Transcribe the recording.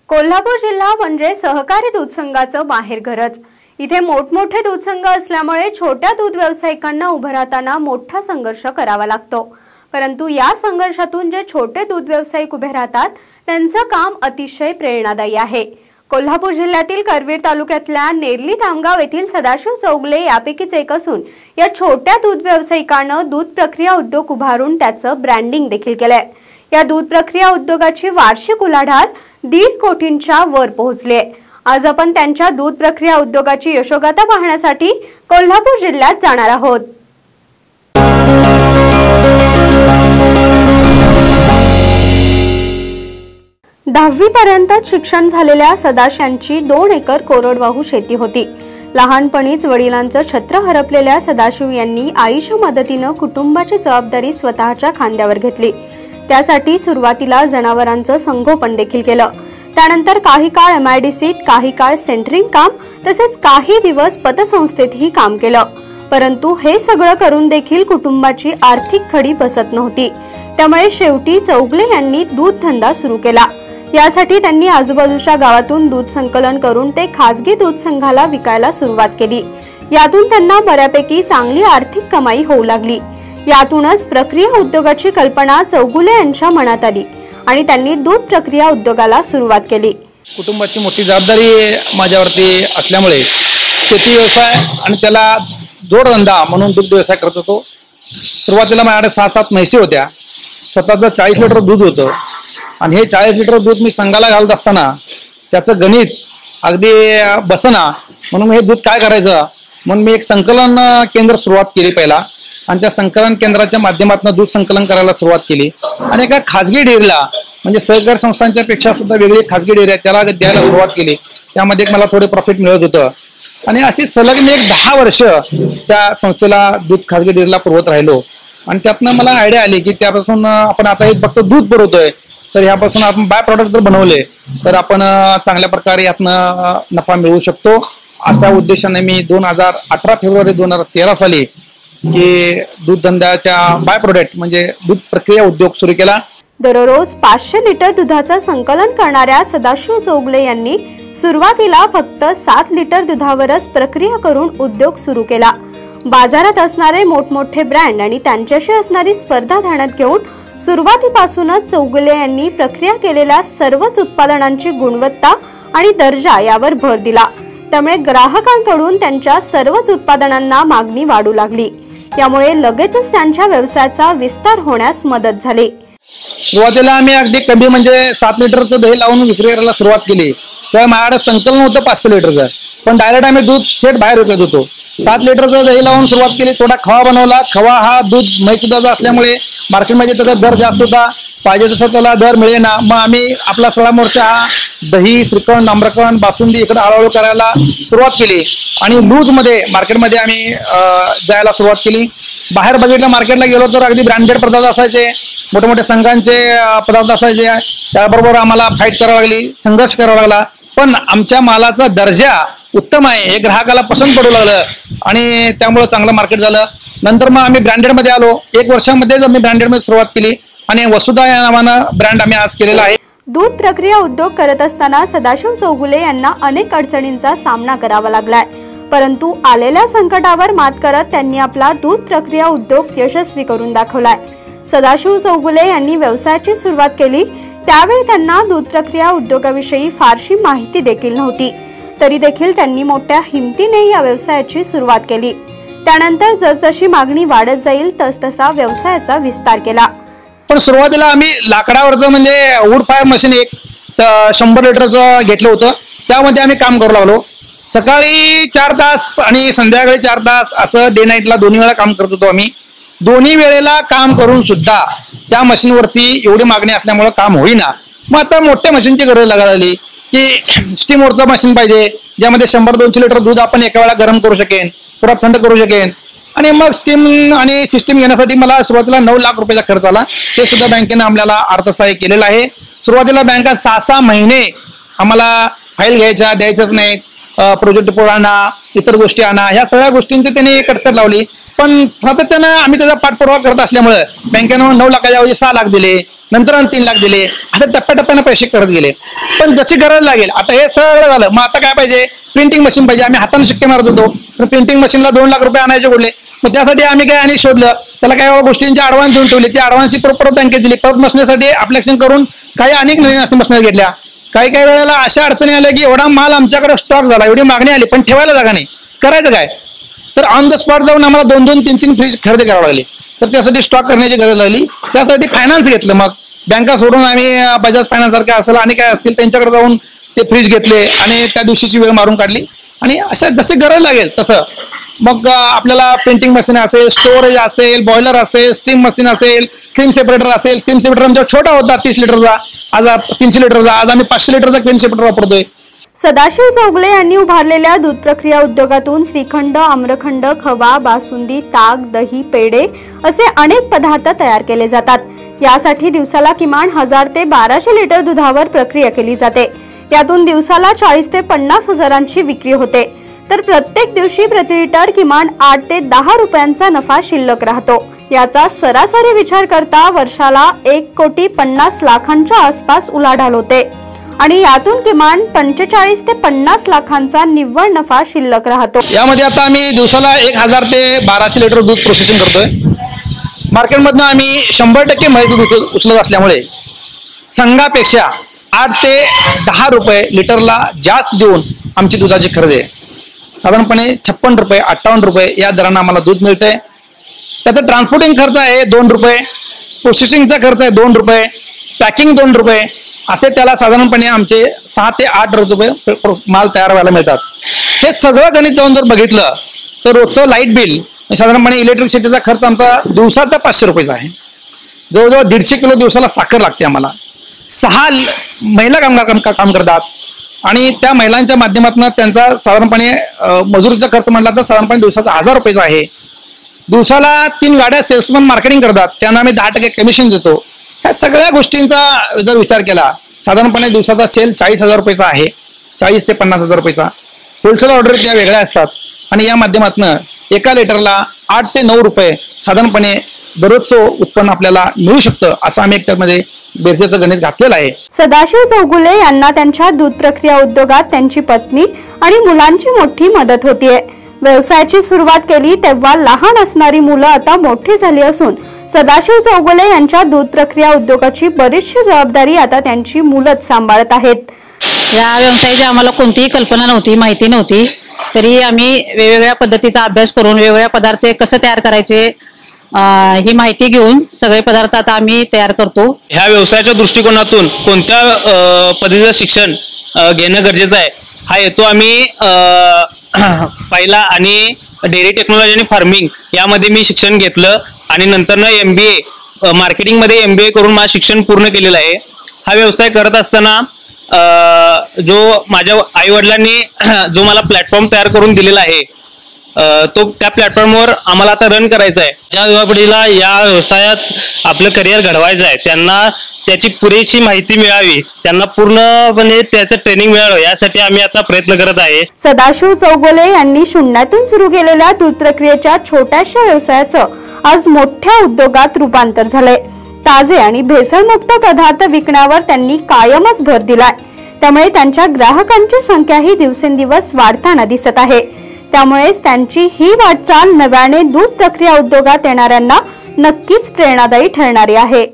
कोल्हापूर जिल्हा म्हणजे सहकारी दूध संघाचं माहेरघरच। इथे मोठमोठे दूध संघ असल्यामुळे छोट्या दूध व्यावसायिकांना उभं राहताना मोठा संघर्ष करावा लागतो। परंतु या संघर्षातून जे छोटे दूध व्यावसायिक उभे राहतात त्यांचं काम अतिशय प्रेरणादायी आहे। कोल्हापूर जिल्ह्यातील करवीर तालुक्यातल्या नेरली धामगाव येथील सदाशिव चौगले यापैकीच एक असून या छोट्या दूध व्यावसायिकानं दूध प्रक्रिया उद्योग उभारून त्याचं ब्रँडिंग देखील केलंय। या दूध प्रक्रिया उद्योगाची वार्षिक उलाढाल 1.5 कोटींच्या वर पोहोचली। आज आपण त्यांच्या दूध प्रक्रिया उद्योगाची यशोगाथा पाहण्यासाठी कोल्हापूर जिल्ह्यात जाणार आहोत। 10वी पर्यंत शिक्षण झालेल्या सदाशिवांची 2 एकर कोरडवाहू शेती होती। लहानपणीच वडिलांचं छत्र हरपलेल्या सदाशिव यांनी आईच्या मदतीने कुटुंबाची जबाबदारी स्वतःच्या खांद्यावर घेतली। त्यासाठी सुरुवातीला जनावरांचं संगोपन देखील केलं। त्यानंतर काही काळ MIDCत, काही काळ सेंटरिंग काम, तसेच काही दिवस पतसंस्थेतही काम केलं। परंतु हे सगळं करून देखील कुटुंबाची आर्थिक खडी बसत नव्हती। त्यामुळे शेवटी चौगले यांनी दूध धंदा सुरू केला। यासाठी त्यांनी आजूबाजूच्या गावातून दूध संकलन करून ते खासगी दूध संघाला विकायला सुरुवात केली। यातून त्यांना बऱ्यापैकी चांगली आर्थिक कमाई होऊ लागली। यातूनच प्रक्रिया उद्योगाची कल्पना चौगुले यांच्या मनात आली आणि त्यांनी दूध प्रक्रिया उद्योगाला सुरुवात केली। कुटुंबाची मोठी जबाबदारी माझ्यावरती असल्यामुळे शेती व्यवसाय आणि त्याला जोडधंदा म्हणून दुग्ध व्यवसाय करत होतो। सुरुवातीला माझ्याकडे 6-7 म्हशी होत्या। स्वतःचं 40 लिटर दूध होतं आणि हे 40 लिटर दूध मी संघाला घालत असताना त्याचं गणित अगदी बसना, म्हणून हे दूध काय करायचं म्हणून मी एक संकलन केंद्र सुरुवात केली पहिला, आणि त्या संकलन केंद्राच्या माध्यमातून दूध संकलन करायला सुरुवात केली। आणि एका खाजगी डेअरीला म्हणजे सहकारी संस्थांच्या पेक्षा सुद्धा वेगळी खाजगी डेअरी आहे त्याला द्यायला सुरुवात केली। त्यामध्ये मला थोडे प्रॉफिट मिळत होतं आणि अशी सलग मी एक 10 वर्ष त्या संस्थेला दूध खाजगी डेअरीला पुरवत राहिलो। आणि त्यातनं मला आयडिया आली की त्यापासून आपण आता हे फक्त दूध पुरवतोय, तर ह्यापासून आपण बाय प्रॉडक्ट जर बनवले तर आपण चांगल्या प्रकारे यातनं नफा मिळवू शकतो। अशा उद्देशाने मी 2018 फेब्रुवारी 2013 साली की दूध धंद्याच्या बाय प्रोडक्ट म्हणजे दूध प्रक्रिया उद्योग सुरू केला। दररोज 500 लिटर दुधाचं संकलन करणाऱ्या सदाशिव चौगले यांनी सुरुवातीला फक्त 7 लिटर दुधावरच प्रक्रिया करून उद्योग सुरू केला। बाजारात असणारे मोठमोठे ब्रँड आणि त्यांच्याशी असणारी स्पर्धा ध्यानात घेऊन सुरुवातीपासूनच चौगले यांनी प्रक्रिया केलेल्या सर्वच उत्पादनांची गुणवत्ता आणि दर्जा यावर भर दिला। त्यामुळे ग्राहकांकडून त्यांच्या सर्वच उत्पादनांना मागणी वाढू लागली। यामुळे लगेचच त्यांच्या व्यवसायाचा विस्तार होण्यास मदत झाली। सुरुवातीला आम्ही अगदी कमी म्हणजे 7 लिटरचं दही लावून विक्री करायला सुरुवात केली। तेव्हा माझ्याकडे संकलन होतं 500 लिटरचं, पण डायरेक्ट आम्ही दूध थेट बाहेर विकत होतो। 7 लिटरचं दही लावून सुरुवात केली। थोडा खवा बनवला। खवा हा दूध म्हैस दुधाचा असल्यामुळे मार्केटमध्ये त्याचा दर जास्त होता, पाहिजे तसा त्याला दर मिळेना। मग आम्ही आपला सगळा मोर्चा हा दही, श्रीखंड, आम्रखंड, बासुंदी इकडे हळूहळू करायला सुरुवात केली आणि लूज मध्ये मार्केटमध्ये आम्ही जायला सुरुवात केली। बाहेर बघितलं मार्केटला गेलो तर अगदी ब्रँडेड पदार्थ असायचे, मोठे मोठे संघांचे पदार्थ असायचे, त्याबरोबर आम्हाला फाईट करावी लागली, संघर्ष करावा लागला। पण आमच्या मालाचा दर्जा उत्तम आहे हे ग्राहकाला पसंत पडू लागलं आणि त्यामुळे चांगलं मार्केट झालं। नंतर मग आम्ही ब्रँडेडमध्ये आलो। 1 वर्षामध्येच आम्ही ब्रँडेडमध्ये सुरुवात केली आणि वसुधा या नावानं ब्रँड आम्ही आज केलेला आहे। दूध प्रक्रिया उद्योग करत असताना सदाशिव चौगुले यांना अनेक अडचणींचा सामना करावा लागलाय, परंतु आलेल्या संकटावर मात करत त्यांनी आपला दूध प्रक्रिया उद्योग यशस्वी करून दाखवलाय। सदाशिव चौगुले यांनी व्यवसायाची सुरुवात केली त्यावेळी त्यांना दूध प्रक्रिया उद्योगाविषयी फारशी माहिती देखील नव्हती, तरी देखील त्यांनी मोठ्या हिमतीने या व्यवसायाची सुरुवात केली। त्यानंतर जसजशी मागणी वाढत जाईल तसतसा व्यवसायाचा विस्तार केला। पण सुरुवातीला आम्ही लाकडावरचं म्हणजे वूड फायर मशीन एक 100 लिटरचं घेतलं होतं, त्यामध्ये आम्ही काम करू लागलो। सकाळी 4 तास आणि संध्याकाळी 4 तास असं डे नाईटला दोन्ही वेळा काम करत होतो आम्ही। दोन्ही वेळेला काम करून सुद्धा त्या मशीनवरती एवढी मागणी असल्यामुळे काम होईना। मग आता मोठ्या मशीनची गरज लागली की स्टीमवरचं मशीन पाहिजे, ज्यामध्ये 100-200 लिटर दूध आपण एका वेळा गरम करू शकेन, पुन्हा थंड करू शकेन। आणि मग स्टीम आणि सिस्टीम घेण्यासाठी मला सुरुवातीला 9 लाख रुपयाचा खर्च आला। ते सुद्धा बँकेने आम्हाला अर्थसहाय्य केलेलं आहे। सुरुवातीला बँका 6-6 महिने आम्हाला फाईल द्यायच्याच नाहीत, प्रोजेक्ट रिपोर्ट आणा, इतर गोष्टी आणा, ह्या सगळ्या गोष्टींची त्यांनी कटकट लावली. पण सातत्यानं आम्ही त्याचा पाठपुरावा करत असल्यामुळे बँकेनं 9 लाखाच्या ऐवजी 6 लाख दिले, नंतर 3 लाख दिले, असं टप्प्याटप्प्यानं पैसे करत गेले. पण जशी गरज लागेल, आता हे सगळं झालं, मग आता काय पाहिजे, प्रिंटिंग मशीन पाहिजे. आम्ही हाताने शिक्के मारत होतो, तर प्रिंटिंग मशीनला 2 लाख रुपये आणायचे कुठले. मग त्यासाठी आम्ही काय आणि शोधलं, त्याला काय गोष्टींची ॲडव्हान्स देऊन ठेवली. ती ॲडव्हान्सची परत बँकेत दिली. परत बसण्यासाठी ॲप्लिकेशन करून काही अनेक नवीन असते बसण्यात घेतल्या. काही काही वेळेला अशा अडचणी आल्या की एवढा माल आमच्याकडे स्टॉक झाला, एवढी मागणी आली, पण ठेवायला जागा नाही, करायचं काय. तर ऑन द स्पॉट जाऊन आम्हाला 2-2, 3-3 फ्रीज खरेदी करावं लागली. तर त्यासाठी स्टॉक करण्याची गरज लागली. त्यासाठी फायनान्स घेतलं. मग बँका सोडून आम्ही बजाज फायनान्स सारख्या असेल आणि काय असतील त्यांच्याकडे जाऊन ते फ्रीज घेतले आणि त्या दिवशीची वेळ मारून काढली. आणि अशा जशी गरज लागेल तसं मग आपल्याला प्रिंटिंग मशीन असेल, स्टोरेज असेल, बॉयलर असेल, स्टीम मशीन असेल, क्रीम सेपरेटर असेल. क्रीम सेपरेटर आमच्या छोटा होता 30 लिटरचा, आज 300 लिटरचा, आज आम्ही 500 लिटरचा क्रीम सेपरेटर वापरतोय. सदाशिव चौगुले यांनी उभारलेल्या दूध प्रक्रिया उद्योगातून श्रीखंड, आम्रखंड, खवा, बासुंदी, ताक, दही, पेढे असे अनेक पदार्थ तयार केले जातात. यासाठी दिवसाला किमान 1000 ते 1200 लिटर दुधावर प्रक्रिया केली जाते. यातून दिवसाला 40 ते 50 हजारांची विक्री होते. तर प्रत्येक दिवशी प्रति लिटर किमान 8 ते 10 रुपयांचा नफा शिल्लक राहतो. याचा सरासरी विचार करता वर्षाला 1,50,00,000,000 आसपास उलाढाल होते आणि यातून किमान 45 ते 50 लाखांचा निव्वळ नफा शिल्लक राहतो. यामध्ये आता आम्ही दिवसाला 1000 ते 1200 लिटर दूध प्रोसेसिंग करतोय. मार्केटमधनं आम्ही 100% म्हैस दूध उचलत असल्यामुळे संघापेक्षा 8 ते 10 रुपये लिटरला जास्त देऊन आमची दुधाची खरेदी आहे. साधारणपणे 56 रुपये, 58 रुपये या दरानं आम्हाला दूध मिळतंय. त्याचा ट्रान्सपोर्टिंग खर्च आहे 2 रुपये, प्रोसेसिंगचा खर्च आहे 2 रुपये, पॅकिंग 2 रुपये, असे त्याला साधारणपणे आमचे 6 ते 8 रुपये माल तयार व्हायला मिळतात. हे सगळं गणित जाऊन जर बघितलं तर रोजचं लाईट बिल साधारणपणे इलेक्ट्रिसिटीचा खर्च आमचा दिवसाचा 500 रुपयाचा आहे. जवळजवळ 150 किलो दिवसाला साखर लागते आम्हाला. 6 महिला कामगार काम करतात आणि त्या महिलांच्या माध्यमातून त्यांचा साधारणपणे मजुरीचा खर्च म्हटला तर साधारणपणे दिवसाचा 1000 रुपयाचा आहे. दिवसाला 3 गाड्या सेल्समन मार्केटिंग करतात, त्यांना आम्ही 10% कमिशन देतो. ह्या सगळ्या गोष्टींचा जर विचार केला साधारणपणे दिवसाचा सेल 40,000 रुपयाचा आहे, 40 ते 50,000 रुपयाचा. होलसेल ऑर्डर त्या वेगळ्या असतात आणि या माध्यमातून एका लिटरला 8 ते 9 रुपये साधारणपणे दररोजचं उत्पन्न आपल्याला मिळू शकतं, असं आम्ही त्यामध्ये बेरजेचं गणित घातलेलं आहे. सदाशिव चौगुले यांना त्यांच्या दूध प्रक्रिया उद्योगात त्यांची पत्नी आणि मुलांची मोठी मदत होतीये. व्यवसायाची सुरुवात केली तेव्हा लहान असणारी मुलं आता मोठी झाली असून सदाशिव चौगुले यांच्या दूध प्रक्रिया उद्योगाची बरीचशी जबाबदारी आता त्यांची मुलंच सांभाळत आहेत. या व्यवसायाची आम्हाला कोणतीही कल्पना नव्हती, माहिती नव्हती, तरी आम्ही वेगवेगळ्या पद्धतीचा अभ्यास करून वेगवेगळ्या पदार्थ कसे तयार करायचे ही माहिती घेऊन सगळे पदार्थ आता आम्ही तयार करतो. ह्या व्यवसायाच्या दृष्टिकोनातून कोणत्या पद्धतीचं शिक्षण घेणं गरजेचं आहे हा हेतू आम्ही पहिला आणि डेअरी टेक्नॉलॉजी आणि फार्मिंग यामध्ये मी शिक्षण घेतलं आणि नंतरनं MBA मार्केटिंगमध्ये MBA करून माझं शिक्षण पूर्ण केलेलं आहे. हा व्यवसाय करत असताना जो माझ्या आईवडिलांनी जो मला प्लॅटफॉर्म तयार करून दिलेला आहे तो त्या प्लॅटफॉर्मवर आम्हाला आता रन करायचा आहे. ज्या युवा पिढीला या व्यवसायात आपलं करिअर घडवायचं आहे त्यांना त्याची पुरेशी माहिती मिळावी, त्यांना पूर्णपणे त्याचं ट्रेनिंग मिळावं यासाठी आम्ही आता प्रयत्न करत आहे. सदाशिव चौगुले यांनी शून्यातून सुरू केलेल्या दूध प्रक्रियेच्या छोट्याशा व्यवसायाचं आज मोठ्या उद्योगात रूपांतर झालंय. ताजे आणि भेसळमुक्त पदार्थ विकण्यावर त्यांनी कायमच भर दिलाय. त्यामुळे त्यांच्या ग्राहकांची संख्याही दिवसेंदिवस वाढताना दिसत आहे. त्यामुळेच त्यांची ही वाटचाल नव्याने दूध प्रक्रिया उद्योगात येणाऱ्यांना नक्कीच प्रेरणादायी ठरणारी आहे.